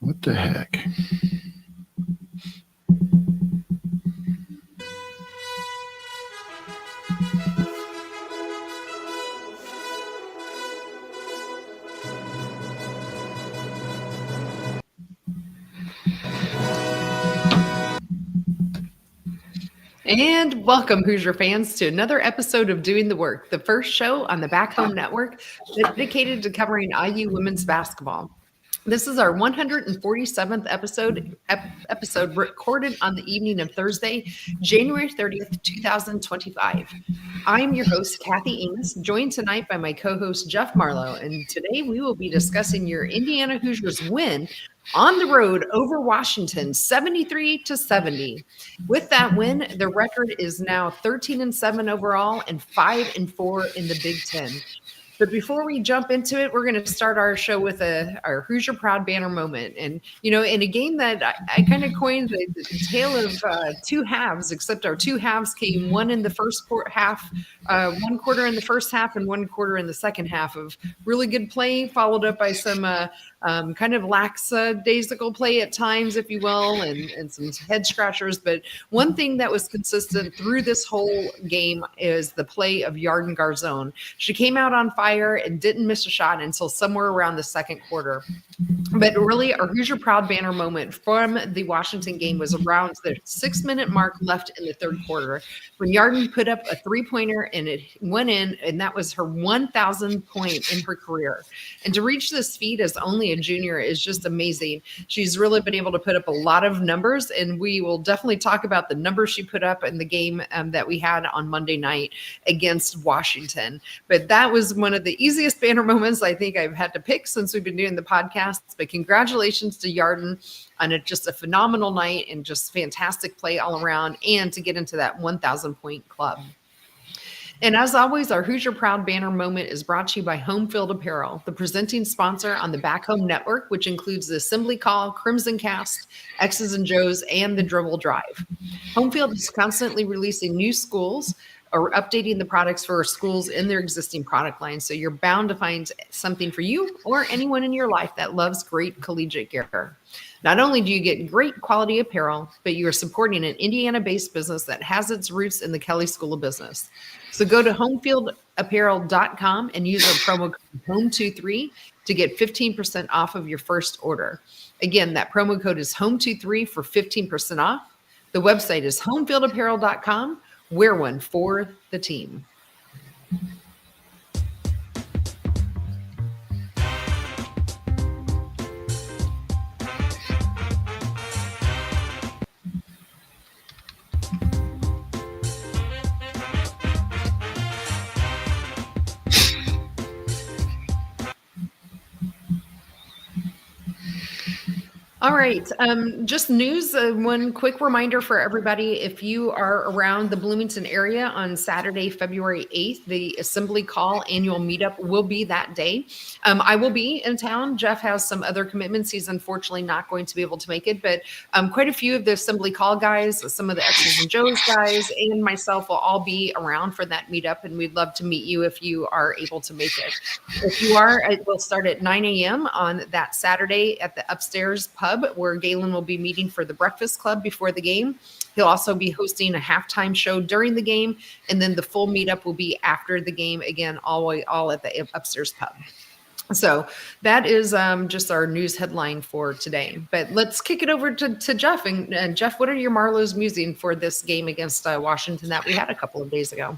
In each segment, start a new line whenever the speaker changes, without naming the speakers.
What the heck?
And welcome, Hoosier fans, to another episode of Doing the Work, the first show on the Back Home Network dedicated to covering IU women's basketball. This is our 147th episode recorded on the evening of Thursday, January 30th, 2025. I'm your host, Kathy Amos, joined tonight by my co-host, Jeff Marlow, and today we will be discussing your Indiana Hoosiers win on the road over Washington, 73-70. With that win, the record is now 13-7 overall and 5-4 in the Big Ten. But before we jump into it, we're going to start our show with our Hoosier Proud banner moment. And, you know, in a game that I kind of coined the tale of two halves, except our two halves came one in the first half, 1 quarter in the first half and 1 quarter in the second half of really good play, followed up by some kind of lackadaisical play at times, if you will, and some head scratchers. But one thing that was consistent through this whole game is the play of Yarden Garzone. She came out on fire and didn't miss a shot until somewhere around the second quarter. But really, our Hoosier Proud banner moment from the Washington game was around the 6-minute mark left in the third quarter when Yarden put up a three-pointer and it went in, and that was her 1,000th point in her career. And to reach this feat as only a junior is just amazing. She's really been able to put up a lot of numbers, and we will definitely talk about the numbers she put up in the game that we had on Monday night against Washington. But that was one of the easiest banner moments I think I've had to pick since we've been doing the podcast. But congratulations to Yarden on just a phenomenal night and just fantastic play all around, and to get into that 1,000 point club. And as always, our Hoosier Proud banner moment is brought to you by Home Field Apparel, the presenting sponsor on the Back Home Network, which includes the Assembly Call, Crimson Cast, X's and Joe's, and the Dribble Drive. Home Field is constantly releasing new schools or updating the products for schools in their existing product line. So you're bound to find something for you or anyone in your life that loves great collegiate gear. Not only do you get great quality apparel, but you are supporting an Indiana-based business that has its roots in the Kelley School of Business. So go to homefieldapparel.com and use our promo code HOME23 to get 15% off of your first order. Again, that promo code is HOME23 for 15% off. The website is homefieldapparel.com. Wear one for the team. All right. Just news. One quick reminder for everybody. If you are around the Bloomington area on Saturday, February 8th, the Assembly Call annual meetup will be that day. I will be in town. Jeff has some other commitments. He's unfortunately not going to be able to make it, but quite a few of the Assembly Call guys, some of the X's and Joe's guys, and myself will all be around for that meetup, and we'd love to meet you if you are able to make it. If you are, it will start at 9 a.m. on that Saturday at the upstairs pub, where Galen will be meeting for the Breakfast Club before the game. He'll also be hosting a halftime show during the game, and then the full meetup will be after the game, again, all at the upstairs pub. So that is just our news headline for today. But let's kick it over to Jeff. And Jeff, what are your Marlow's musing for this game against Washington that we had a couple of days ago?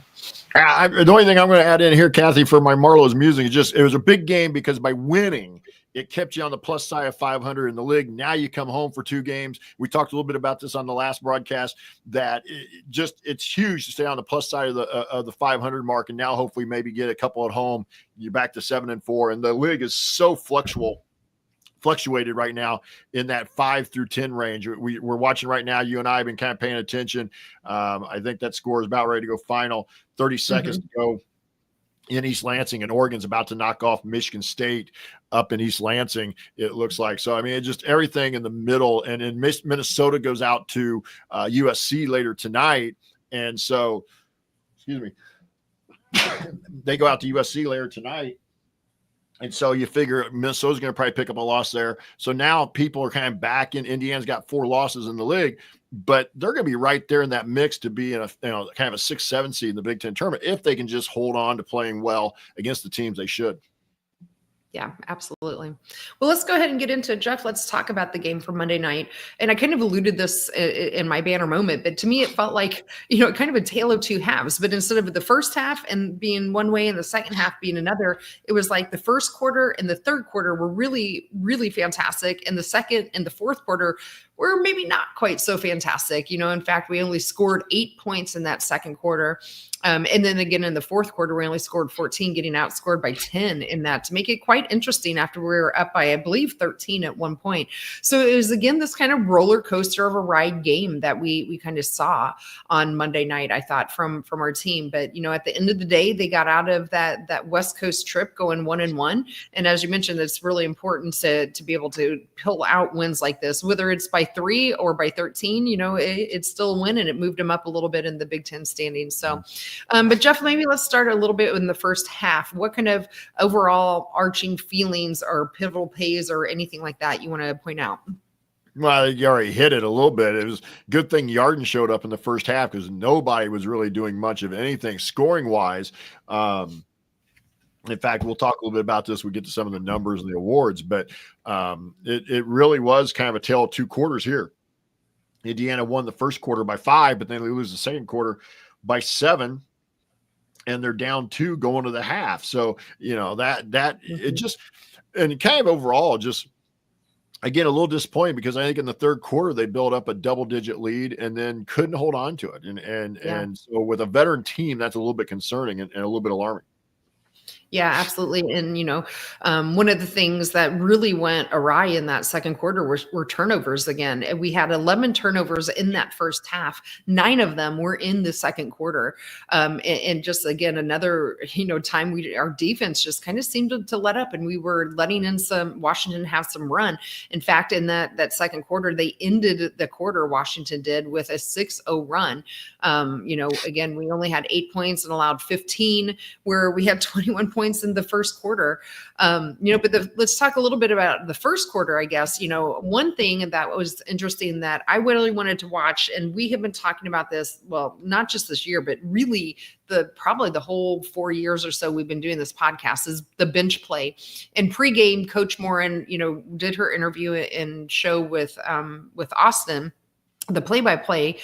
The only thing I'm going to add in here, Kathy, for my Marlow's musing is just it was a big game because by winning, it kept you on the plus side of 500 in the league. Now you come home for 2 games. We talked a little bit about this on the last broadcast, that it's huge to stay on the plus side of the 500 mark. And now hopefully maybe get a couple at home. You're back to 7-4. And the league is so fluctuated right now in that 5 through 10 range. We're watching right now. You and I have been kind of paying attention. I think that score is about ready to go final. 30 seconds to go in East Lansing, and Oregon's about to knock off Michigan State up in East Lansing, it looks like. So, I mean, it's just everything in the middle. And in Minnesota goes out to USC later tonight. And so, excuse me, they go out to USC later tonight. And so you figure Minnesota's going to probably pick up a loss there. So now people are kind of back in. Indiana's got 4 losses in the league, but they're going to be right there in that mix to be in a kind of a 6-7 seed in the Big Ten tournament if they can just hold on to playing well against the teams they should.
Yeah, absolutely. Well, let's go ahead and get into it. Jeff, let's talk about the game for Monday night. And I kind of alluded this in my banner moment, but to me, it felt like, kind of a tale of two halves. But instead of the first half and being one way and the second half being another, it was like the first quarter and the third quarter were really, really fantastic. And the second and the fourth quarter were maybe not quite so fantastic. In fact, we only scored 8 points in that second quarter. And then again, in the fourth quarter, we only scored 14, getting outscored by 10 in that to make it quite interesting after we were up by, I believe, 13 at one point. So it was, again, this kind of roller coaster of a ride game that we kind of saw on Monday night, I thought, from our team. But, at the end of the day, they got out of that West Coast trip going 1-1. And as you mentioned, it's really important to be able to pull out wins like this, whether it's by 3 or by 13, it's still a win, and it moved them up a little bit in the Big Ten standings. So, but Jeff, maybe let's start a little bit in the first half. What kind of overall arching feelings or pivotal plays or anything like that you want to point out?
Well, you already hit it a little bit. It was a good thing Yarden showed up in the first half because nobody was really doing much of anything scoring wise. In fact, we'll talk a little bit about this. We get to some of the numbers and the awards, but it really was kind of a tale of 2 quarters here. Indiana won the first quarter by 5, but then they lose the second quarter by 7, and they're down 2 going to the half. So, it just, and kind of overall, just again, a little disappointing because I think in the third quarter, they built up a double-digit lead and then couldn't hold on to it. And so with a veteran team, that's a little bit concerning and a little bit alarming.
Yeah, absolutely. And, one of the things that really went awry in that second quarter were turnovers again. We had 11 turnovers in that first half. 9 of them were in the second quarter. And just, again, another, time our defense just kind of seemed to let up, and we were letting in Washington have some run. In fact, in that second quarter, they ended the quarter, Washington did, with a 6-0 run. Again, we only had 8 points and allowed 15, where we had 21 points in the first quarter. But let's talk a little bit about the first quarter, I guess. One thing that was interesting that I really wanted to watch, and we have been talking about this, well, not just this year, but really probably the whole 4 years or so we've been doing this podcast, is the bench play. And pregame, Coach Morin, did her interview and show with Austin, the play-by-play.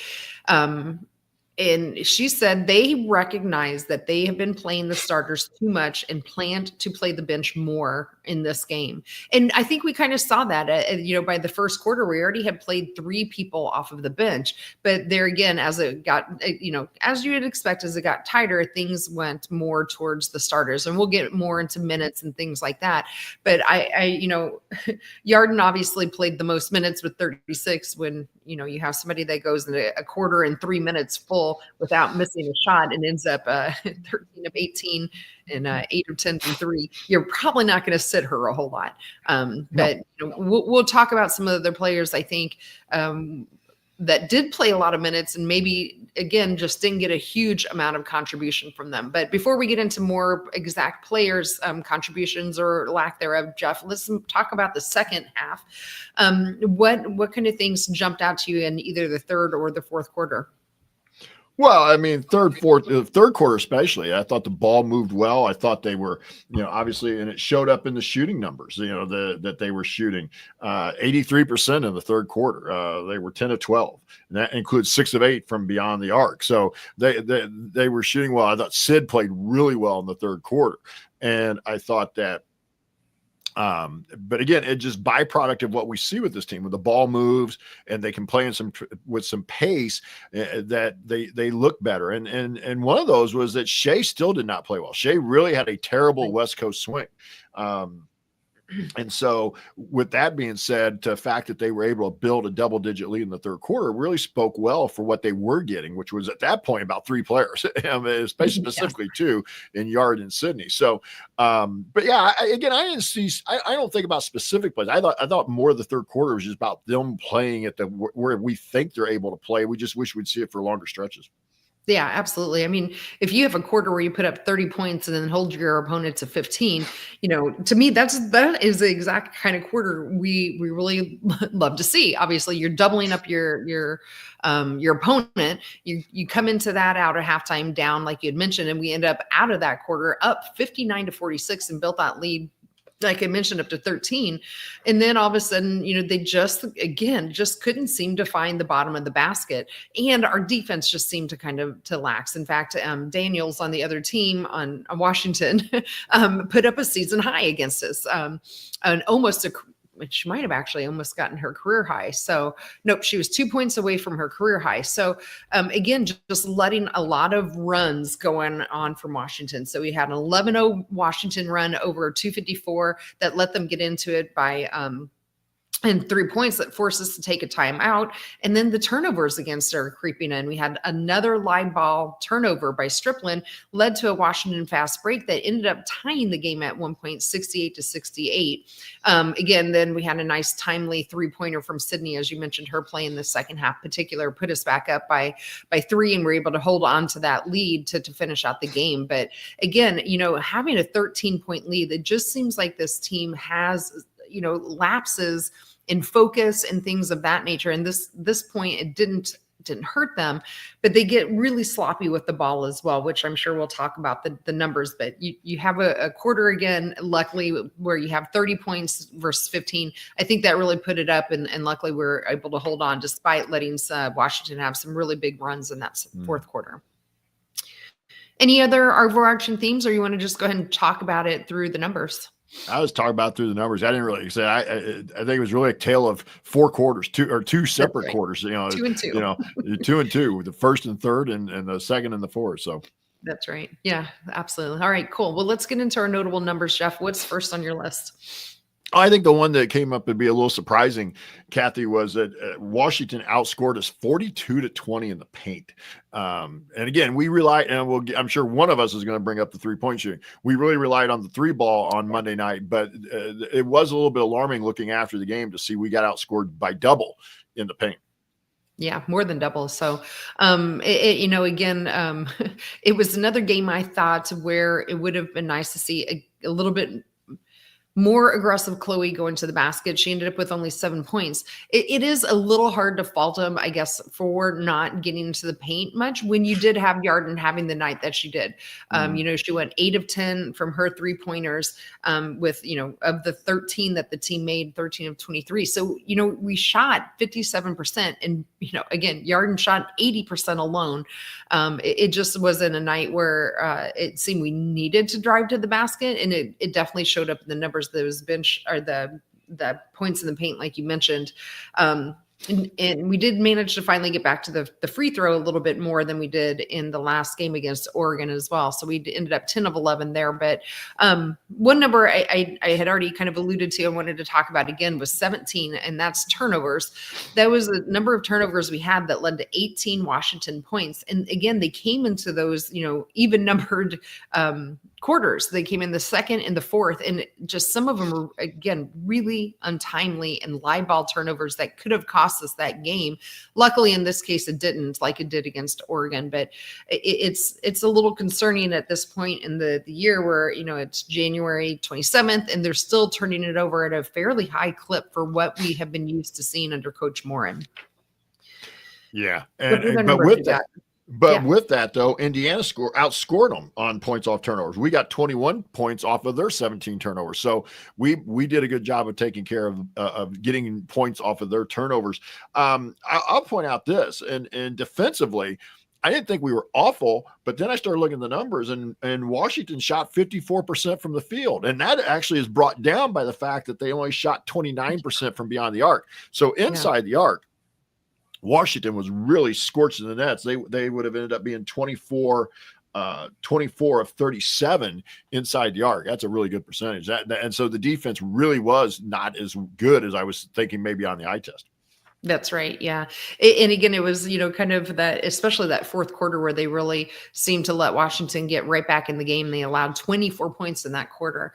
And she said they recognize that they have been playing the starters too much and planned to play the bench more in this game. And I think we kind of saw that, by the first quarter, we already had played 3 people off of the bench. But there again, as it got, as you would expect, as it got tighter, things went more towards the starters. And we'll get more into minutes and things like that. But Yarden obviously played the most minutes with 36 when, you have somebody that goes in a quarter in 3 minutes full without missing a shot and ends up 13 of 18 and 8 of 10 from 3. You're probably not going to sit her a whole lot. But we'll talk about some of the players, I think, that did play a lot of minutes and maybe, again, just didn't get a huge amount of contribution from them. But before we get into more exact players' contributions or lack thereof, Jeff, let's talk about the second half. What kind of things jumped out to you in either the third or the fourth quarter?
Well, I mean, third quarter especially, I thought the ball moved well. I thought they were, obviously, and it showed up in the shooting numbers, that they were shooting 83% in the third quarter. They were 10 of 12, and that includes 6 of 8 from beyond the arc. So they were shooting well. I thought Sid played really well in the third quarter, and I thought that. But again, it's just byproduct of what we see with this team. When the ball moves and they can play with some pace, that they look better. And one of those was that Shea still did not play well. Shea really had a terrible West Coast swing. And so with that being said, the fact that they were able to build a double-digit lead in the third quarter really spoke well for what they were getting, which was at that point about 3 players, especially specifically 2 in Yard and Sydney. So, but yeah, I didn't see. I don't think about specific plays. I thought more of the third quarter was just about them playing at where we think they're able to play. We just wish we'd see it for longer stretches.
Yeah, absolutely. I mean, if you have a quarter where you put up 30 points and then hold your opponent to 15, to me, that is the exact kind of quarter we really love to see. Obviously, you're doubling up your opponent. You come into that out at halftime down, like you had mentioned, and we end up out of that quarter up 59-46 and built that lead, like I mentioned, up to 13. And then all of a sudden, they just couldn't seem to find the bottom of the basket. And our defense just seemed to lax. In fact, Daniels on the other team on Washington put up a season high against us, and she might have actually almost gotten her career high. So nope, she was 2 points away from her career high. So again, just letting a lot of runs going on from Washington. So we had an 11-0 Washington run over 254 that let them get into it by and 3 points that forced us to take a timeout. And then the turnovers against are creeping in. We had another live ball turnover by Strickland, led to a Washington fast break that ended up tying the game at one point, 68-68. Again, then we had a nice timely 3-pointer from Sydney, as you mentioned, her play in the second half particular, put us back up by 3, and we're able to hold on to that lead to finish out the game. But again, having a 13-point lead, it just seems like this team has, lapses in focus and things of that nature. And this point, it didn't hurt them, but they get really sloppy with the ball as well, which I'm sure we'll talk about the numbers. But you have a quarter again, luckily, where you have 30 points versus 15. I think that really put it up, and luckily we're able to hold on despite letting Washington have some really big runs in that fourth quarter. Any other overarching themes, or you want to just go ahead and talk about it through the numbers?
I was talking about through the numbers. I didn't really say. I think it was really a tale of 4 quarters, two separate quarters.
2 and 2.
2 and 2, the first and third, and the second and the fourth. So
that's right. Yeah, absolutely. All right, cool. Well, let's get into our notable numbers, Jeff. What's first on your list?
I think the one that came up to be a little surprising, Kathy, was that Washington outscored us 42-20 in the paint. And again, we relied, and I'm sure one of us is going to bring up the 3-point shooting. We really relied on the 3 ball on Monday night, but it was a little bit alarming looking after the game to see we got outscored by double in the paint.
Yeah, more than double. So, again, it was another game I thought where it would have been nice to see a little bit more aggressive Chloe going to the basket. She ended up with only 7 points. It is a little hard to fault him, I guess, for not getting into the paint much when you did have Yarden having the night that she did. She went 8 of 10 from her 3-pointers with, of the 13 that the team made, 13 of 23. So, we shot 57%, and, again, Yarden shot 80% alone. It just wasn't a night where it seemed we needed to drive to the basket, and it definitely showed up in the numbers. Those bench or the points in the paint, like you mentioned. And we did manage to finally get back to the free throw a little bit more than we did in the last game against Oregon as well. So we ended up 10 of 11 there. But one number I had already kind of alluded to and wanted to talk about again was 17, and that's turnovers. That was the number of turnovers we had that led to 18 Washington points. And again, they came into those, even numbered quarters. They came in the second and the fourth, and just some of them were, again, really untimely and live ball turnovers that could have cost us that game. Luckily, in this case, it didn't, like it did against Oregon. But it's a little concerning at this point in the year where, it's January 27th, and they're still turning it over at a fairly high clip for what we have been used to seeing under Coach Morin.
Yeah. But with that, with that, though, Indiana outscored them on points off turnovers. We got 21 points off of their 17 turnovers. So we did a good job of taking care of getting points off of their turnovers. I'll point out this, and defensively, I didn't think we were awful, but then I started looking at the numbers, and Washington shot 54% from the field. And that actually is brought down by the fact that they only shot 29% from beyond the arc. So inside the arc, Washington was really scorching the nets. They would have ended up being 24 of 37 inside the arc. That's a really good percentage. And so the defense really was not as good as I was thinking maybe on the eye test.
That's right. Yeah. And again, it was, kind of that, especially that fourth quarter where they really seemed to let Washington get right back in the game. They allowed 24 points in that quarter.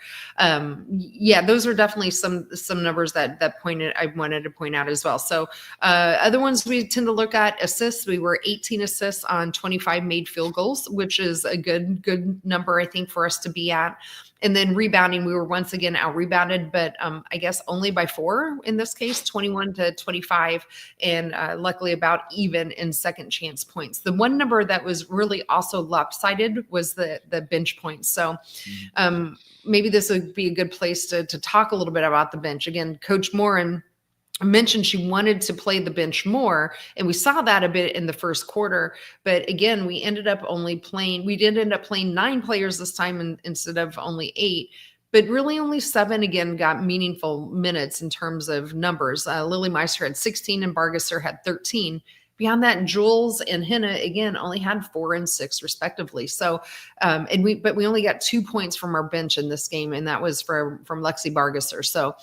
Yeah, those are definitely some numbers that I wanted to point out as well. So other ones we tend to look at: assists. We were 18 assists on 25 made field goals, which is a good number, I think, for us to be at. And then rebounding, we were once again out rebounded, but I guess only by 4 in this case, 21-25, and luckily about even in second chance points. The one number that was really also lopsided was the bench points. So maybe this would be a good place to talk a little bit about the bench. Again, Coach Morin mentioned she wanted to play the bench more, and we saw that a bit in the first quarter. But again, we did end up playing 9 players this time instead of only 8. But really only 7, again, got meaningful minutes in terms of numbers. Lily Meister had 16 and Bargesser had 13. Beyond that, Jules and Henna, again, only had 4 and 6 respectively. So, but we only got 2 points from our bench in this game, and that was from Lexi Bargesser. So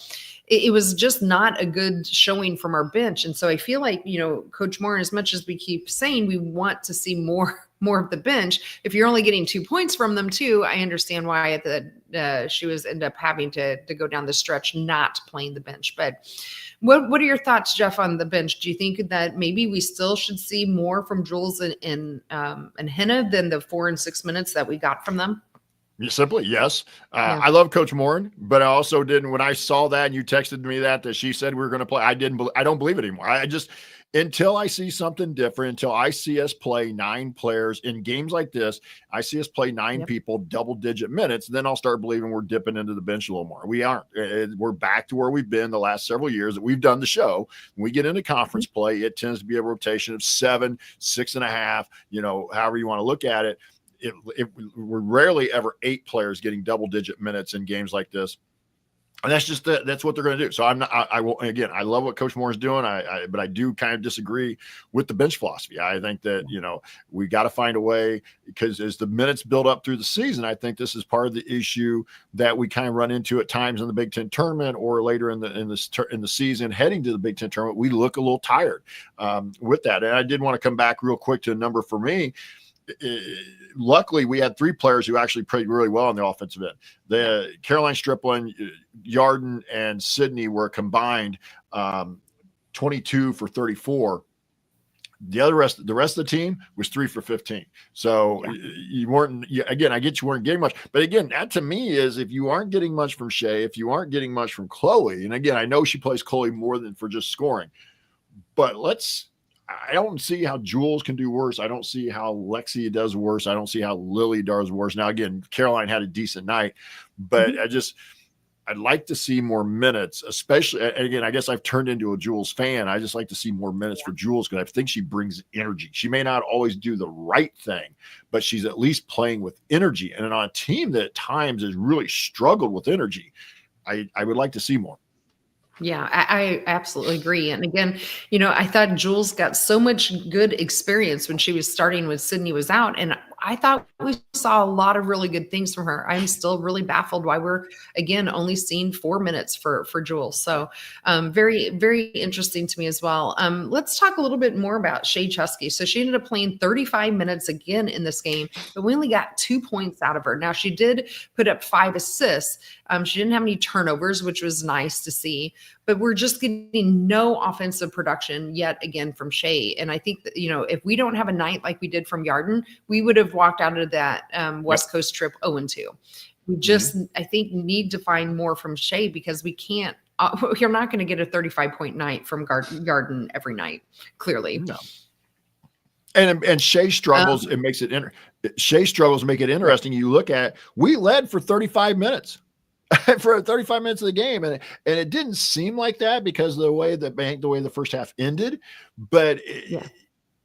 it was just not a good showing from our bench. And so I feel like, Coach Moore, as much as we keep saying we want to see more of the bench, if you're only getting 2 points from them too, I understand why she was end up having to go down the stretch not playing the bench. But what are your thoughts, Jeff, on the bench? Do you think that maybe we still should see more from Jules and Henna than the 4 and 6 minutes that we got from them?
Simply, yes.
Yeah.
I love Coach Morin, but I also didn't, when I saw that and you texted me that she said we were going to play, I don't believe it anymore. Until I see something different, until I see us play 9 players in games like this, I see us play 9 people double-digit minutes, then I'll start believing we're dipping into the bench a little more. We aren't. We're back to where we've been the last several years that we've done the show. When we get into conference play, it tends to be a rotation of 7, 6.5, however you want to look at it. We're rarely ever 8 players getting double-digit minutes in games like this. And that's what they're going to do. So I love what Coach Moore is doing. But I do kind of disagree with the bench philosophy. I think that, we got to find a way, because as the minutes build up through the season, I think this is part of the issue that we kind of run into at times in the Big Ten tournament or later in the season heading to the Big Ten tournament. We look a little tired with that. And I did want to come back real quick to a number for me. Luckily, we had 3 players who actually played really well on the offensive end. The Caroline Stripling, Yarden, and Sydney were combined 22 for 34. The rest of the team was 3 for 15. So you weren't, again, I get you weren't getting much. But again, that to me is, if you aren't getting much from Shay, if you aren't getting much from Chloe, and again, I know she plays Chloe more than for just scoring, but I don't see how Jules can do worse. I don't see how Lexi does worse. I don't see how Lily does worse. Now, again, Caroline had a decent night, but I'd like to see more minutes, especially, again, I guess I've turned into a Jules fan. I just like to see more minutes for Jules, because I think she brings energy. She may not always do the right thing, but she's at least playing with energy. And on a team that at times has really struggled with energy, I would like to see more.
Yeah, I absolutely agree. And again, I thought Jules got so much good experience when she was starting when Sydney was out. And I thought we saw a lot of really good things from her. I'm still really baffled why we're, again, only seeing 4 minutes for Jules. So very, very interesting to me as well. Let's talk a little bit more about Shay Chusky. So she ended up playing 35 minutes again in this game, but we only got 2 points out of her. Now, she did put up 5 assists. She didn't have any turnovers, which was nice to see, but we're just getting no offensive production yet again from Shay. And I think that, if we don't have a night like we did from Yarden, we would have walked out of that West Coast trip 0-2. We just, I think, need to find more from Shay, because we can't, you're not going to get a 35-point night from Yarden every night, clearly.
No. And Shay struggles. Shay struggles to make it interesting. You look at, we led for 35 minutes. For 35 minutes of the game, and it didn't seem like that because of the way the first half ended. But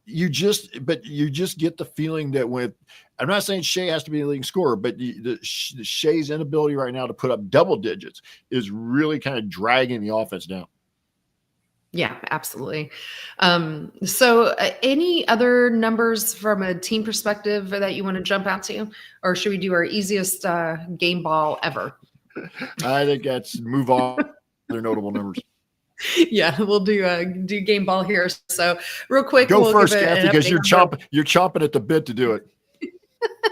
you just get the feeling that I'm not saying Shay has to be the leading scorer, but Shay's inability right now to put up double digits is really kind of dragging the offense down.
Yeah, absolutely. So any other numbers from a team perspective that you want to jump out to, or should we do our easiest game ball ever?
I think that's move on. They're notable numbers.
Yeah, we'll do game ball here. So real quick,
Go
we'll
first,
give
Kathy,
an
because
update
you're chomping at the bit to do it.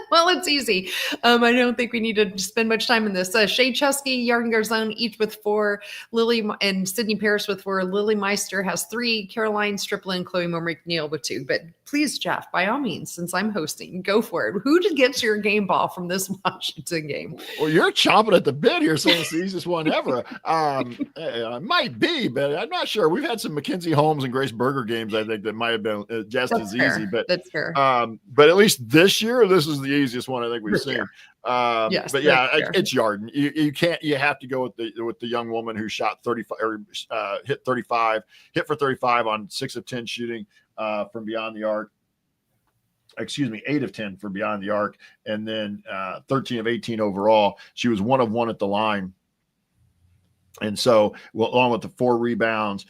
Well, it's easy. I don't think we need to spend much time in this. Shay Chesky, Yarden Garzone, each with 4. Lily and Sydney Parrish with 4. Lily Meister has 3. Caroline Striplin, Chloe Moore McNeil with 2. But please, Jeff, by all means, since I'm hosting, go for it. Who gets your game ball from this Washington game?
Well, you're chomping at the bit here, saying it's the easiest one ever. It might be, but I'm not sure. We've had some Mackenzie Holmes and Grace Berger games, I think, that might have been just
That's
as
fair.
easy. But
that's fair.
But at least this year, this is the easiest one I think we've seen.
Yes,
but yeah, it's Yarden. You can't. You have to go with the young woman who shot 35 or hit for 35 on 6 of 10 shooting from beyond the arc. Excuse me, 8 of 10 from beyond the arc, and then 13 of 18 overall. She was 1 of 1 at the line. And so, well, along with the 4 rebounds,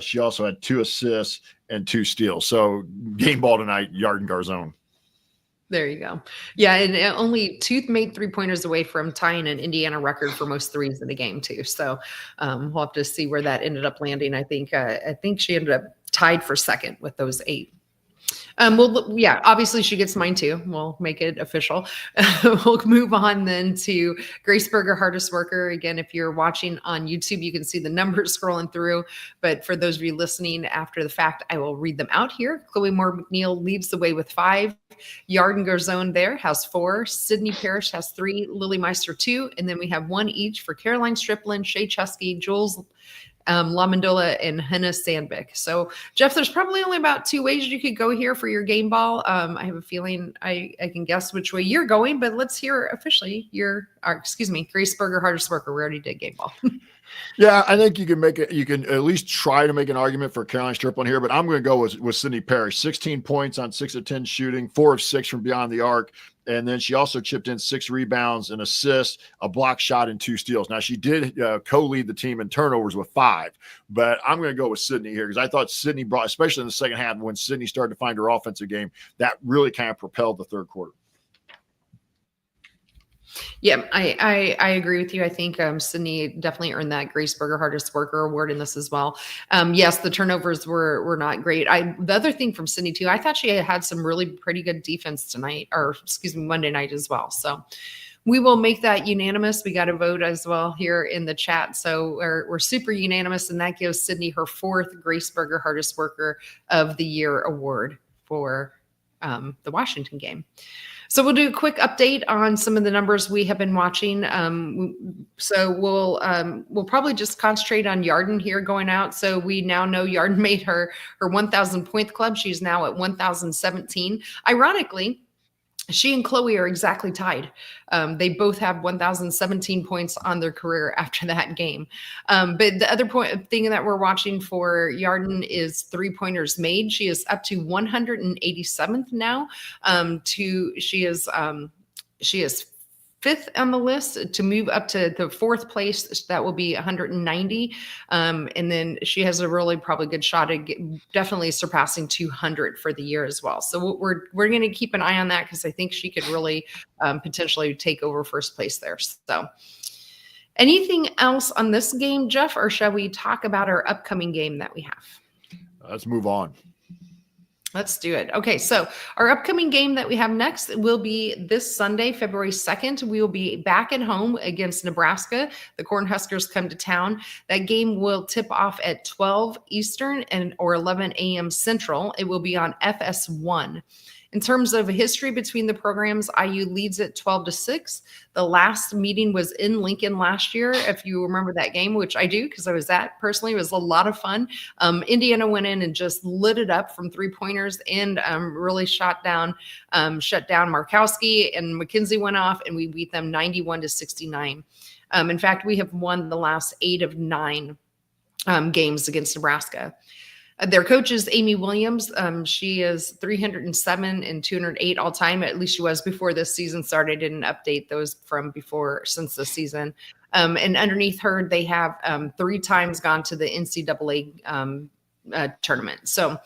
she also had 2 assists and 2 steals. So game ball tonight, Yarden Garzone.
There you go. Yeah, and only Tooth made 3-pointers away from tying an Indiana record for most threes in the game too. So we'll have to see where that ended up landing. I think she ended up tied for second with those 8. Well, yeah, obviously she gets mine too. We'll make it official. We'll move on then to Grace Berger, hardest worker. Again, if you're watching on YouTube, you can see the numbers scrolling through. But for those of you listening after the fact, I will read them out here. Chloe Moore McNeil leads the way with 5. Yarden Garzone there has 4. Sydney Parrish has 3. Lily Meister 2. And then we have 1 each for Caroline Striplin, Shay Chesky, Jules Lamandola, and Hannah Sandbeck. So, Jeff, there's probably only about 2 ways you could go here for your game ball. I have a feeling I can guess which way you're going, but let's hear officially Grace Berger, hardest worker. We already did game ball.
Yeah, I think you can at least try to make an argument for Caroline Striplin here, but I'm going to go with Sydney Parrish. 16 points on 6 of 10 shooting, 4 of 6 from beyond the arc. And then she also chipped in 6 rebounds, an assist, a block shot, and 2 steals. Now, she did co-lead the team in turnovers with 5, but I'm going to go with Sydney here because I thought Sydney brought, especially in the second half, when Sydney started to find her offensive game, that really kind of propelled the third quarter.
Yeah, I agree with you. I think Sydney definitely earned that Grace Berger hardest worker award in this as well. Yes, the turnovers were not great. The other thing from Sydney too, I thought she had some really pretty good defense tonight, or excuse me, Monday night as well. So we will make that unanimous. We got a vote as well here in the chat. So we're super unanimous, and that gives Sydney her 4th Grace Berger hardest worker of the year award for the Washington game. So we'll do a quick update on some of the numbers we have been watching. So we'll probably just concentrate on Yarden here going out. So we now know Yarden made her 1,000 point club. She's now at 1,017. Ironically, she and Chloe are exactly tied. They both have 1,017 points on their career after that game. But the other thing that we're watching for Yarden is 3-pointers made. She is up to 187th now. She is 5th on the list to move up to the 4th place. That will be 190. And then she has a really probably good shot at definitely surpassing 200 for the year as well. So we're going to keep an eye on that because I think she could really potentially take over first place there. So anything else on this game, Jeff, or shall we talk about our upcoming game that we have?
Let's move on.
Let's do it. Okay, so our upcoming game that we have next will be this Sunday, February 2nd. We will be back at home against Nebraska. The Cornhuskers come to town. That game will tip off at 12 Eastern or 11 a.m. Central. It will be on FS1. In terms of history between the programs, IU leads at 12-6. The last meeting was in Lincoln last year, if you remember that game, which I do because I was at personally. It was a lot of fun. Indiana went in and just lit it up from 3-pointers and really shut down Markowski, and McKenzie went off, and we beat them 91-69. In fact, we have won the last 8 of 9 games against Nebraska. Their coach is Amy Williams. She is 307 and 208 all time. At least she was before this season started. I didn't update those from before since the season. And underneath her, they have 3 times gone to the NCAA tournament. So,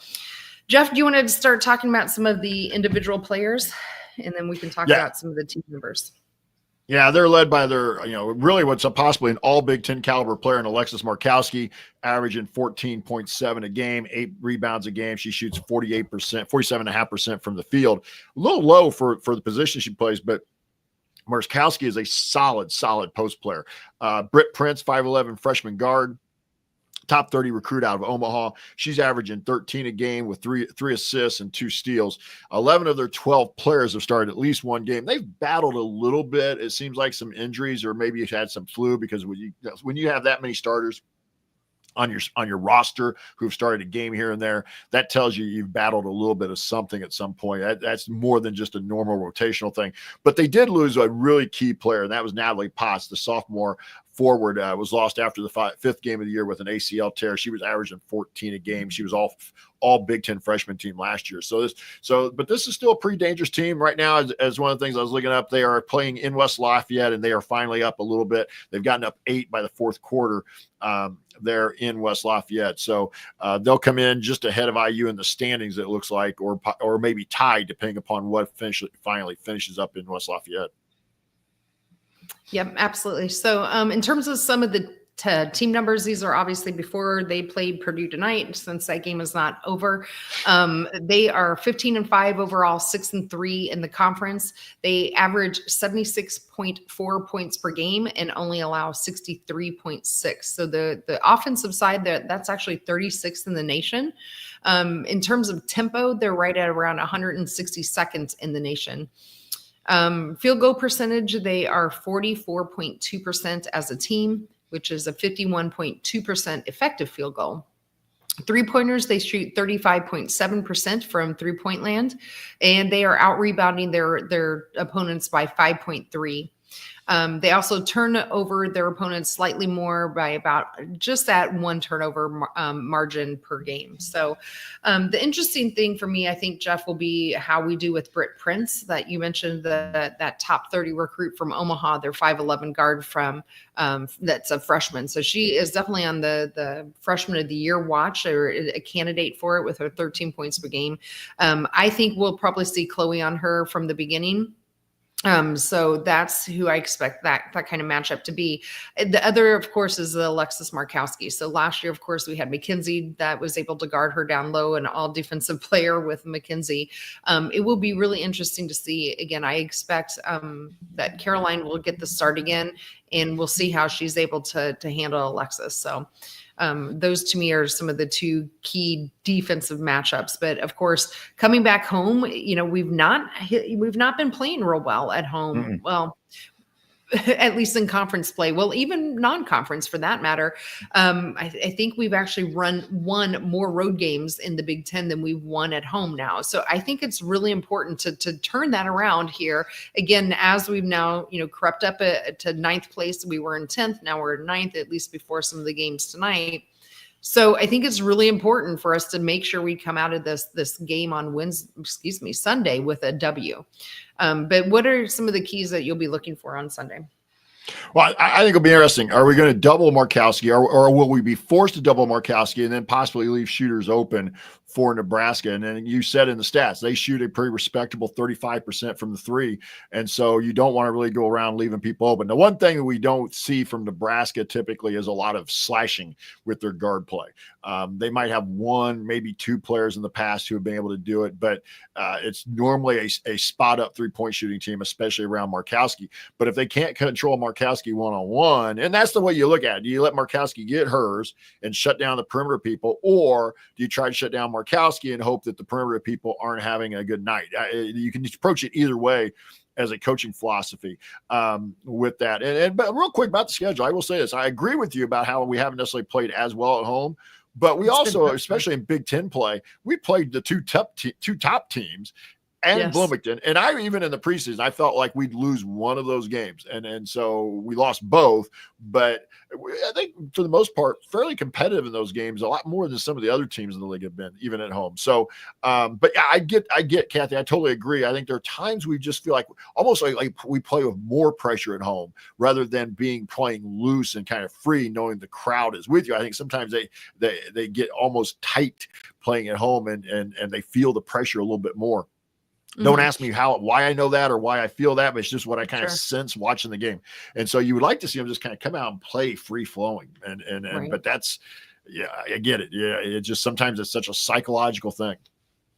Jeff, do you want to start talking about some of the individual players, and then we can talk about some of the team members?
Yeah, they're led by their, really what's possibly an all Big Ten caliber player in Alexis Markowski, averaging 14.7 a game, 8 rebounds a game. She shoots 48%, 47.5% from the field. A little low for the position she plays, but Markowski is a solid post player. Britt Prince, 5'11 freshman guard, top 30 recruit out of Omaha. She's averaging 13 a game with three assists and 2 steals. 11 of their 12 players have started at least one game. They've battled a little bit. It seems like some injuries, or maybe you've had some flu, because when you have that many starters on your roster who've started a game here and there, that tells you you've battled a little bit of something at some point. That's more than just a normal rotational thing. But they did lose a really key player, and that was Natalie Potts, the sophomore forward. Was lost after the fifth game of the year with an ACL tear. She was averaging 14 a game. She was all Big Ten freshman team last year. But this is still a pretty dangerous team right now. As one of the things I was looking up, they are playing in West Lafayette, and they are finally up a little bit. They've gotten up 8 by the fourth quarter. They're in West Lafayette, so they'll come in just ahead of IU in the standings, it looks like, or maybe tied, depending upon what finally finishes up in West Lafayette.
Yep, absolutely. So in terms of some of the team numbers, these are obviously before they played Purdue tonight, since that game is not over. They are 15-5 overall, 6-3 in the conference. They average 76.4 points per game and only allow 63.6. So the offensive side, that's actually 36th in the nation. In terms of tempo, they're right at around 162nd in the nation. Field goal percentage, they are 44.2% as a team, which is a 51.2% effective field goal. 3-pointers, they shoot 35.7% from 3-point land, and they are out rebounding their opponents by 5.3. They also turn over their opponents slightly more by about just that 1 turnover margin per game. So the interesting thing for me, I think, Jeff, will be how we do with Britt Prince, that you mentioned, that top 30 recruit from Omaha, their 5'11 guard from that's a freshman. So she is definitely on the freshman of the year watch, or a candidate for it, with her 13 points per game. I think we'll probably see Chloe on her from the beginning. So that's who I expect that kind of matchup to be. The other, of course, is the Alexis Markowski. So last year, of course, we had McKenzie that was able to guard her down low, and all defensive player with McKenzie. It will be really interesting to see. Again, I expect that Caroline will get the start again, and we'll see how she's able to handle Alexis. So those to me are some of the 2 key defensive matchups. But of course, coming back home, we've not been playing real well at home. Mm-mm. Well, at least in conference play. Well, even non-conference for that matter. I think we've actually won more road games in the Big Ten than we've won at home now. So I think it's really important to turn that around here. Again, as we've now, crept up to 9th place. We were in 10th. Now we're in 9th, at least before some of the games tonight. So I think it's really important for us to make sure we come out of this game on Sunday with a W. But what are some of the keys that you'll be looking for on Sunday?
Well, I think it'll be interesting. Are we going to double Markowski, or will we be forced to double Markowski and then possibly leave shooters open for Nebraska? And then you said in the stats, they shoot a pretty respectable 35% from the 3. And so you don't want to really go around leaving people open. The one thing that we don't see from Nebraska typically is a lot of slashing with their guard play. They might have 1, maybe 2 players in the past who have been able to do it, but it's normally a spot up 3-point shooting team, especially around Markowski. But if they can't control Markowski one-on-one, and that's the way you look at it, do you let Markowski get hers and shut down the perimeter people, or do you try to shut down Markowski and hope that the perimeter people aren't having a good night? You can approach it either way as a coaching philosophy with that. But real quick about the schedule, I will say this. I agree with you about how we haven't necessarily played as well at home, but we also, especially in Big Ten play, we played the two top teams and Bloomington. And I, even in the preseason, I felt like we'd lose one of those games. And so we lost both, but I think for the most part, fairly competitive in those games, a lot more than some of the other teams in the league have been, even at home. So, but yeah, I get, Kathy, I totally agree. I think there are times we just feel like almost like we play with more pressure at home rather than playing loose and kind of free, knowing the crowd is with you. I think sometimes they get almost tight playing at home and they feel the pressure a little bit more. Don't ask me why I know that or why I feel that, but it's just what I kind of
Sure.
sense watching the game. And so you would like to see them just kind of come out and play free flowing.
Right.
But that's, yeah, I get it. Yeah. It just, sometimes it's such a psychological thing.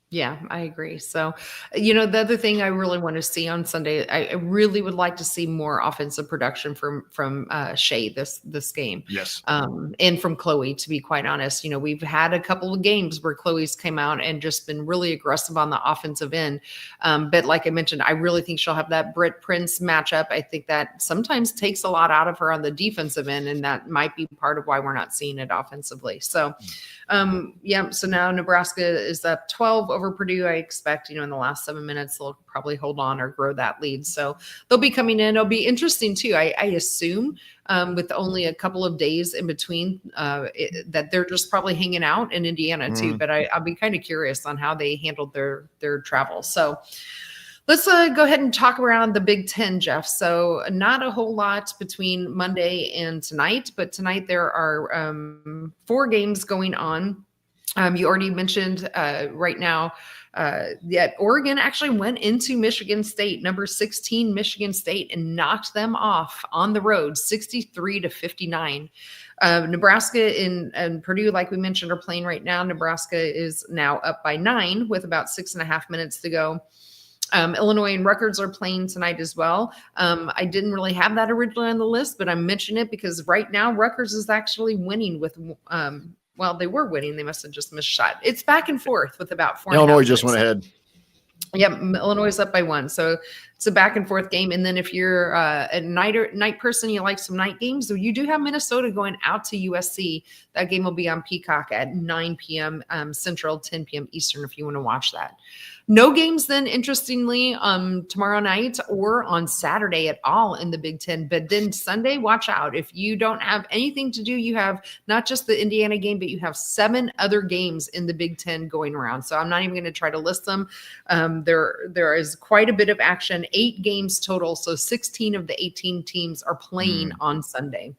Yeah, I agree. So, the other thing I really want to see on Sunday, I really would like to see more offensive production from Shay this game,
Yes.
and from Chloe. To be quite honest, we've had a couple of games where Chloe's came out and just been really aggressive on the offensive end. But like I mentioned, I really think she'll have that Britt Prince matchup. I think that sometimes takes a lot out of her on the defensive end, and that might be part of why we're not seeing it offensively. So, so now Nebraska is up 12 over Purdue. I expect, in the last 7 minutes, they'll probably hold on or grow that lead. So they'll be coming in. It'll be interesting too. I assume, with only a couple of days in between, that they're just probably hanging out in Indiana too. But I'll be kind of curious on how they handled their travel. So let's go ahead and talk around the Big Ten, Jeff. So not a whole lot between Monday and tonight, but tonight there are 4 games going on. You already mentioned right now that Oregon actually went into Michigan State, number 16 Michigan State, and knocked them off on the road, 63-59. Nebraska and Purdue, like we mentioned, are playing right now. Nebraska is now up by 9 with about 6.5 minutes to go. Illinois and Rutgers are playing tonight as well. I didn't really have that originally on the list, but I mentioned it because right now Rutgers is actually winning with, they were winning. They must have just missed a shot. It's back and forth with about 4.
Illinois just went ahead.
Yep, Illinois is up by 1. So it's a back and forth game. And then if you're a night person, you like some night games, so you do have Minnesota going out to USC. That game will be on Peacock at 9 p.m. Central, 10 p.m. Eastern if you want to watch that. No games then, interestingly, tomorrow night or on Saturday at all in the Big Ten. But then Sunday, watch out. If you don't have anything to do, you have not just the Indiana game, but you have 7 other games in the Big Ten going around. So I'm not even going to try to list them. There is quite a bit of action, 8 games total. So 16 of the 18 teams are playing on Sunday.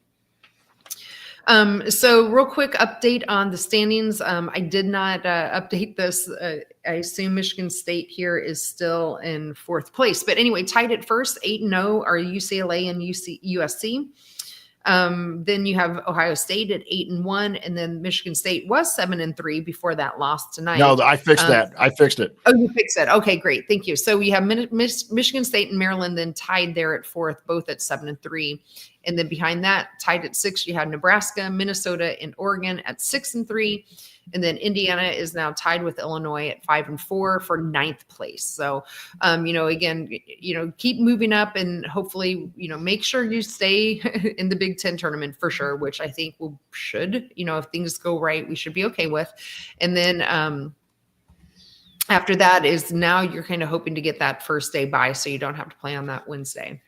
So real quick update on the standings. I did not update this. I assume Michigan State here is still in 4th place. But anyway, tied at first, 8-0 are UCLA and USC. Then you have Ohio State at 8-1, and then Michigan State was 7-3 before that loss tonight.
No, I fixed that. I fixed it.
Oh, you fixed it. Okay, great. Thank you. So we have Michigan State and Maryland then tied there at 4th, both at 7-3. And then behind that, tied at 6, you have Nebraska, Minnesota, and Oregon at 6-3. And then Indiana is now tied with Illinois at 5-4 for 9th place. So, again, keep moving up and hopefully, make sure you stay in the Big Ten tournament for sure, which I think should, if things go right, we should be okay with. And then after that is now you're kind of hoping to get that first day bye so you don't have to play on that Wednesday.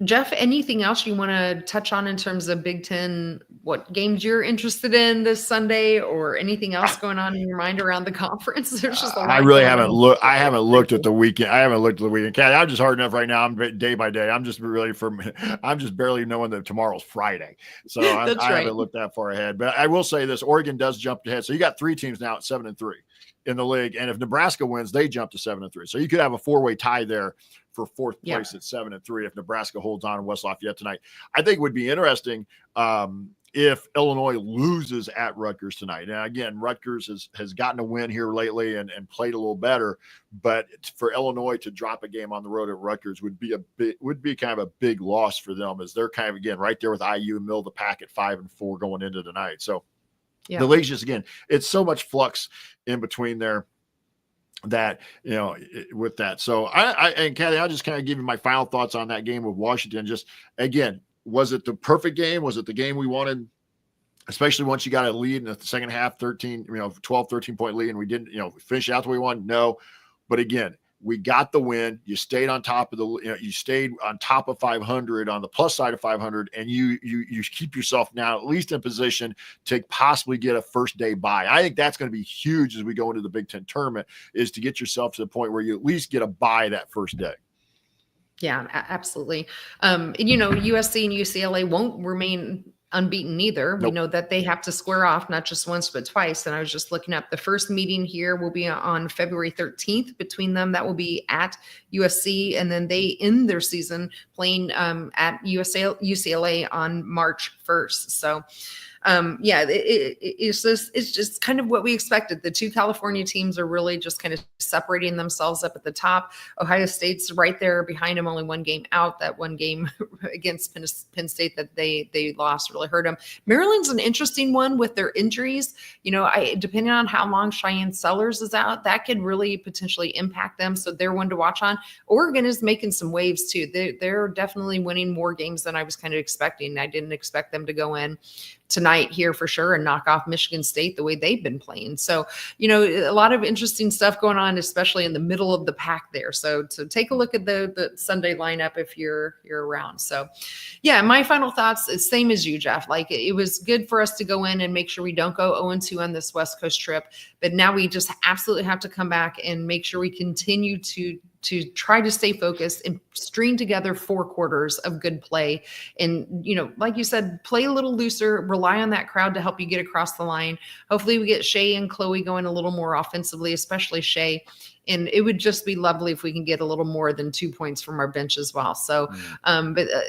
Jeff, anything else you want to touch on in terms of Big Ten, what games you're interested in this Sunday or anything else going on in your mind around the conference? There's just a lot.
I really haven't looked. I haven't looked at the weekend. I haven't looked at the weekend. Kathy, I'm just hard enough right now. I'm day by day. I'm just barely knowing that tomorrow's Friday. So I haven't looked that far ahead. But I will say this, Oregon does jump ahead. So you got 3 teams now at 7-3 in the league. And if Nebraska wins, they jump to 7-3. So you could have a 4-way tie there for 4th place at 7-3 if Nebraska holds on in West Lafayette tonight. I think it would be interesting if Illinois loses at Rutgers tonight. Now, again, Rutgers has gotten a win here lately and played a little better, but for Illinois to drop a game on the road at Rutgers would be kind of a big loss for them, as they're kind of, again, right there with IU, middle of the pack at 5-4 going into tonight. So the league's just, again, it's so much flux in between there that, with that. So and Kathy, I'll just kind of give you my final thoughts on that game with Washington. Just, again, was it the perfect game? Was it the game we wanted? Especially once you got a lead in the second half, 12, 13 point lead, and we didn't, finish out the way we wanted. No, but again, we got the win. You stayed on top of you stayed on top of 500 on the plus side of 500, and you keep yourself now at least in position to possibly get a first day bye. I think that's going to be huge as we go into the Big Ten tournament, is to get yourself to the point where you at least get a bye that first day.
Yeah, absolutely. USC and UCLA won't remain unbeaten either.
Nope.
We know that they have to square off not just once but twice. And I was just looking up, the first meeting here will be on February 13th between them. That will be at USC, and then they end their season playing at UCLA on March 1st. So it's just kind of what we expected. The two California teams are really just kind of separating themselves up at the top. Ohio State's right there behind them, only one game out. That one game against Penn State that they lost really hurt them. Maryland's an interesting one with their injuries. Depending on how long Cheyenne Sellers is out, that could really potentially impact them. So they're one to watch on. Oregon is making some waves too. They're definitely winning more games than I was kind of expecting. I didn't expect them to go in tonight here for sure and knock off Michigan State the way they've been playing. So, a lot of interesting stuff going on, especially in the middle of the pack there. So take a look at the Sunday lineup if you're around. So yeah, my final thoughts is same as you, Jeff. Like, it was good for us to go in and make sure we don't go 0-2 on this West Coast trip, but now we just absolutely have to come back and make sure we continue to try to stay focused and string together 4 quarters of good play. And, like you said, play a little looser, rely on that crowd to help you get across the line. Hopefully we get Shay and Chloe going a little more offensively, especially Shay. And it would just be lovely if we can get a little more than 2 points from our bench as well. So,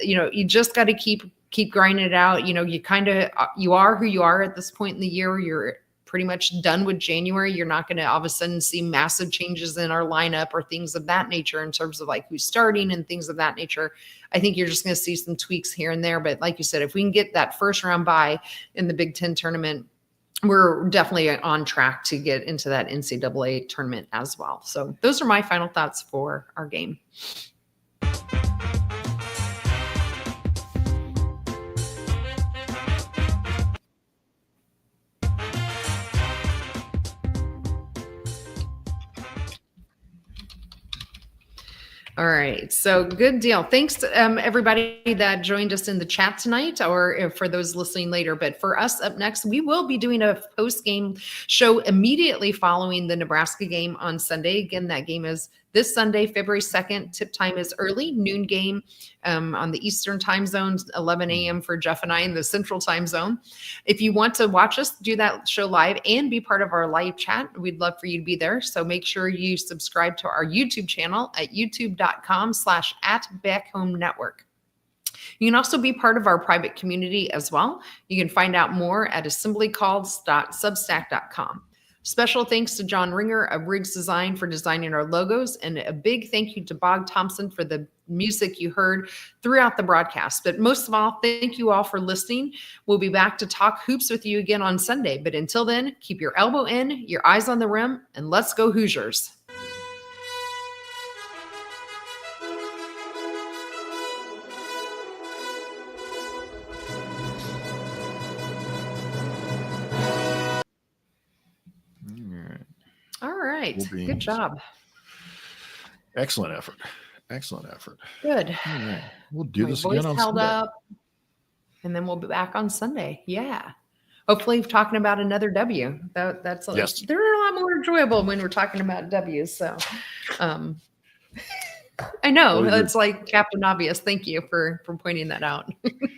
you just got to keep grinding it out. You are who you are at this point in the year. You're pretty much done with January. You're not going to all of a sudden see massive changes in our lineup or things of that nature in terms of like who's starting and things of that nature. I think you're just going to see some tweaks here and there. But like you said, if we can get that first round bye in the Big Ten tournament, we're definitely on track to get into that NCAA tournament as well. So those are my final thoughts for our game. All right. So good deal. Thanks to everybody that joined us in the chat tonight, or for those listening later. But for us up next, we will be doing a post-game show immediately following the Nebraska game on Sunday. Again, that game is this Sunday, February 2nd. Tip time is early, noon game on the Eastern time zone, 11 a.m. for Jeff and I in the Central time zone. If you want to watch us do that show live and be part of our live chat, we'd love for you to be there. So make sure you subscribe to our YouTube channel at youtube.com/@BackHomeNetwork. You can also be part of our private community as well. You can find out more at assemblycalls.substack.com. Special thanks to John Ringer of Riggs Design for designing our logos, and a big thank you to Bog Thompson for the music you heard throughout the broadcast. But most of all, thank you all for listening. We'll be back to talk hoops with you again on Sunday. But until then, keep your elbow in, your eyes on the rim, and let's go Hoosiers. All right. Good job.
Excellent effort.
Good.
All right. We'll do this again on
held
Sunday.
Up, and then we'll be back on Sunday. Yeah. Hopefully talking about another W. That's
yes.
They're a lot more enjoyable when we're talking about W's. So I know it's like Captain Obvious. Thank you for pointing that out.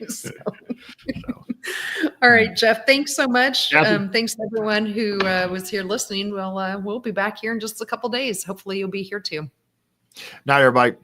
So. All right, Jeff, thanks so much. Thanks to everyone who was here listening. We'll be back here in just a couple days. Hopefully you'll be here too.
Night, everybody.